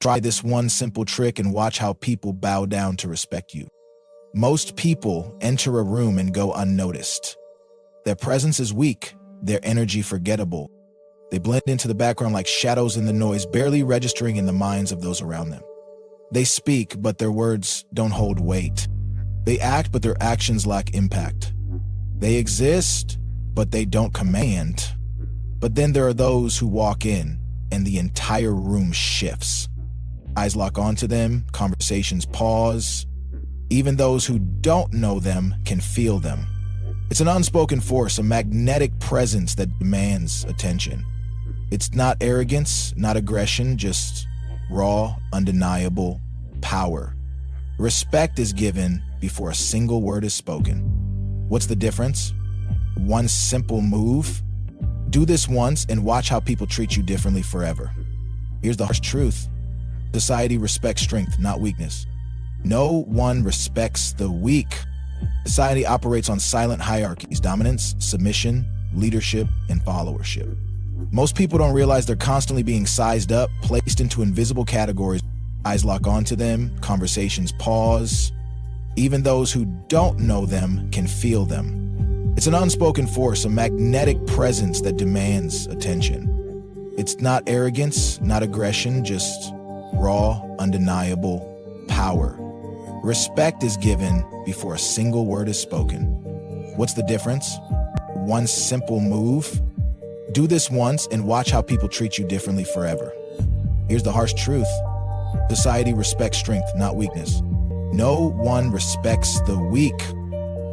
Try this one simple trick and watch how people bow down to respect you. Most people enter a room and go unnoticed. Their presence is weak, their energy forgettable. They blend into the background like shadows in the noise, barely registering in the minds of those around them. They speak, but their words don't hold weight. They act, but their actions lack impact. They exist, but they don't command. But then there are those who walk in, and the entire room shifts. Eyes lock onto them, conversations pause. Even those who don't know them can feel them. It's an unspoken force, a magnetic presence that demands attention. It's not arrogance, not aggression, just raw, undeniable power. Respect is given before a single word is spoken. What's the difference? One simple move. Do this once and watch how people treat you differently forever. Here's the harsh truth. Society respects strength, not weakness. No one respects the weak. Society operates on silent hierarchies: dominance, submission, leadership, and followership. Most people don't realize they're constantly being sized up, placed into invisible categories. Eyes lock onto them, conversations pause. Even those who don't know them can feel them. It's an unspoken force, a magnetic presence that demands attention. It's not arrogance, not aggression, just raw, undeniable power. Respect is given before a single word is spoken. What's the difference? One simple move. Do this once and watch how people treat you differently forever. Here's the harsh truth. Society respects strength, not weakness. No one respects the weak.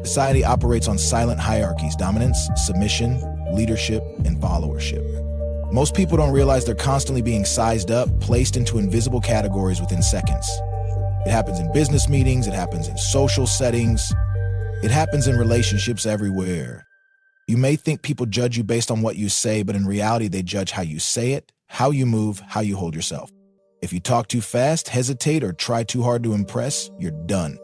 Society operates on silent hierarchies: dominance, submission, leadership, and followership. Most people don't realize they're constantly being sized up, placed into invisible categories within seconds. It happens in business meetings, it happens in social settings, it happens in relationships everywhere. You may think people judge you based on what you say, but in reality, they judge how you say it, how you move, how you hold yourself. If you talk too fast, hesitate, or try too hard to impress, you're done.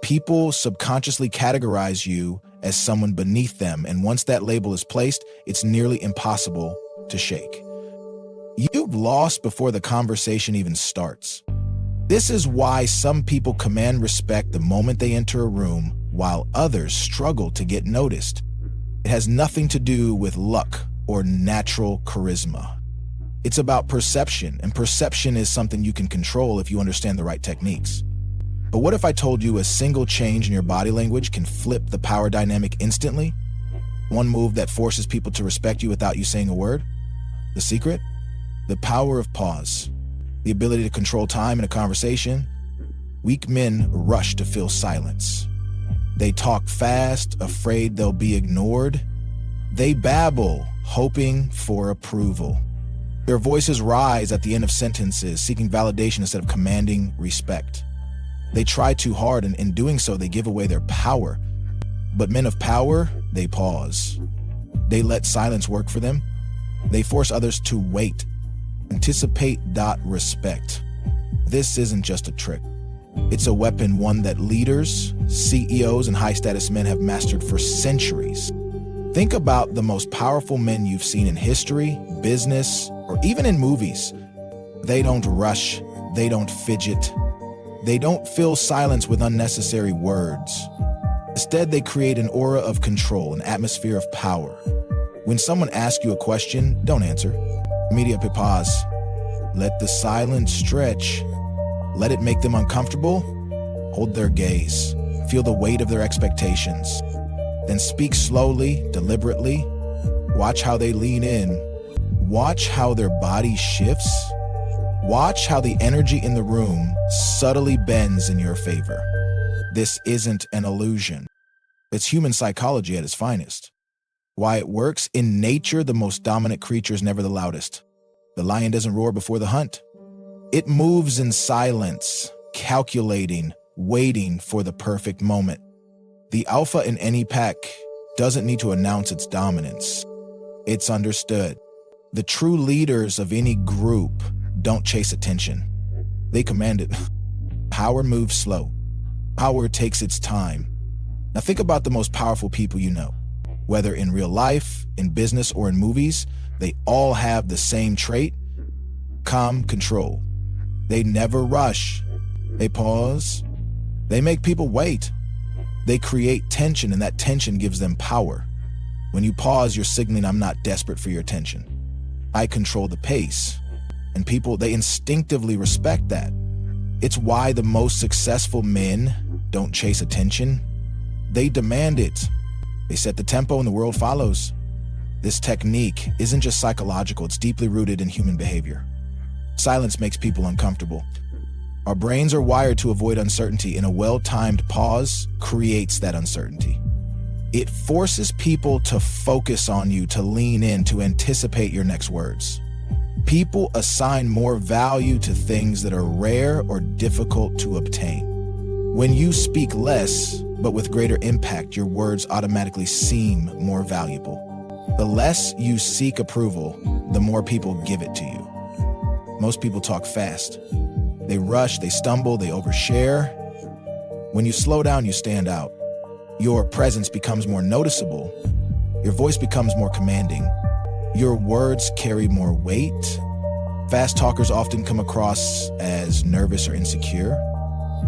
People subconsciously categorize you as someone beneath them, and once that label is placed, it's nearly impossible to shake. You've lost before the conversation even starts. This is why some people command respect the moment they enter a room, while others struggle to get noticed. It has nothing to do with luck or natural charisma. It's about perception, and perception is something you can control if you understand the right techniques. But what if I told you a single change in your body language can flip the power dynamic instantly? One move that forces people to respect you without you saying a word? The secret? The power of pause. The ability to control time in a conversation. Weak men rush to fill silence. They talk fast, afraid they'll be ignored. They babble, hoping for approval. Their voices rise at the end of sentences, seeking validation instead of commanding respect. They try too hard, and in doing so, they give away their power. But men of power, they pause. They let silence work for them. They force others to wait. Anticipate. Respect. This isn't just a trick. It's a weapon, one that leaders, CEOs, and high-status men have mastered for centuries. Think about the most powerful men you've seen in history, business, or even in movies. They don't rush. They don't fidget. They don't fill silence with unnecessary words. Instead, they create an aura of control, an atmosphere of power. When someone asks you a question, don't answer. Immediately pause. Let the silence stretch. Let it make them uncomfortable. Hold their gaze. Feel the weight of their expectations. Then speak slowly, deliberately. Watch how they lean in. Watch how their body shifts. Watch how the energy in the room subtly bends in your favor. This isn't an illusion. It's human psychology at its finest. Why it works? In nature, the most dominant creature is never the loudest. The lion doesn't roar before the hunt. It moves in silence, calculating, waiting for the perfect moment. The alpha in any pack doesn't need to announce its dominance. It's understood. The true leaders of any group don't chase attention. They command it. Power moves slow. Power takes its time. Now think about the most powerful people you know. Whether in real life, in business, or in movies, they all have the same trait: calm control. They never rush. They pause. They make people wait. They create tension, and that tension gives them power. When you pause, you're signaling, I'm not desperate for your attention. I control the pace. And people, they instinctively respect that. It's why the most successful men don't chase attention. They demand it. They set the tempo and the world follows. This technique isn't just psychological, it's deeply rooted in human behavior. Silence makes people uncomfortable. Our brains are wired to avoid uncertainty, and a well-timed pause creates that uncertainty. It forces people to focus on you, to lean in, to anticipate your next words. People assign more value to things that are rare or difficult to obtain. When you speak less, but with greater impact, your words automatically seem more valuable. The less you seek approval, the more people give it to you. Most people talk fast. They rush, they stumble, they overshare. When you slow down, you stand out. Your presence becomes more noticeable. Your voice becomes more commanding. Your words carry more weight. Fast talkers often come across as nervous or insecure.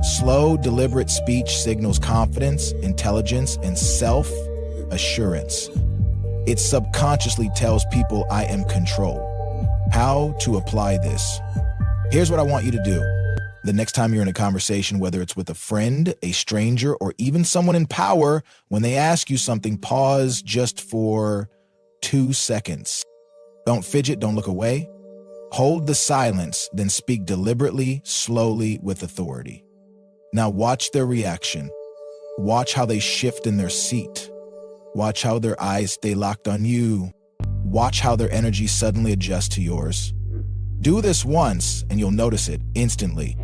Slow, deliberate speech signals confidence, intelligence, and self-assurance. It subconsciously tells people, I am control. How to apply this? Here's what I want you to do. The next time you're in a conversation, whether it's with a friend, a stranger, or even someone in power, when they ask you something, pause just for 2 seconds. Don't fidget, don't look away. Hold the silence, then speak deliberately, slowly, with authority. Now watch their reaction. Watch how they shift in their seat. Watch how their eyes stay locked on you. Watch how their energy suddenly adjusts to yours. Do this once, and you'll notice it instantly.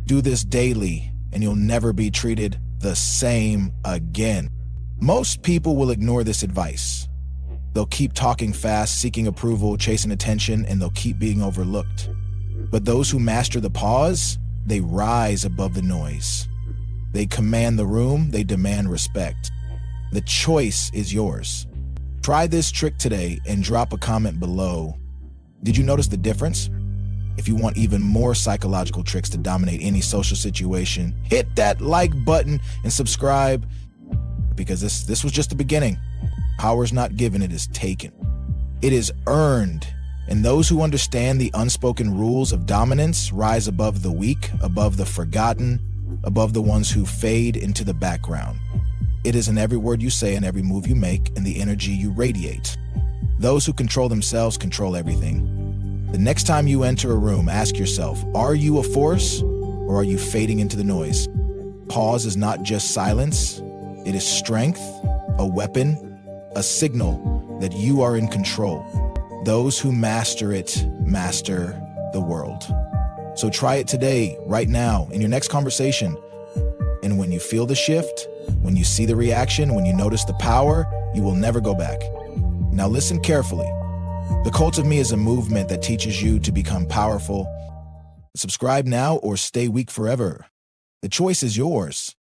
Do this daily, and you'll never be treated the same again. Most people will ignore this advice. They'll keep talking fast, seeking approval, chasing attention, and they'll keep being overlooked. But those who master the pause, they rise above the noise. They command the room, they demand respect. The choice is yours. Try this trick today and drop a comment below. Did you notice the difference? If you want even more psychological tricks to dominate any social situation, hit that like button and subscribe, because this was just the beginning. Power is not given, it is taken. It is earned, and those who understand the unspoken rules of dominance rise above the weak, above the forgotten, above the ones who fade into the background. It is in every word you say and every move you make and the energy you radiate. Those who control themselves control everything. The next time you enter a room, ask yourself, are you a force or are you fading into the noise? Pause is not just silence. It is strength, a weapon, a signal that you are in control. Those who master it master the world. So try it today, right now, in your next conversation. And when you feel the shift, when you see the reaction, when you notice the power, you will never go back. Now listen carefully. The Cult of Me is a movement that teaches you to become powerful. Subscribe now or stay weak forever. The choice is yours.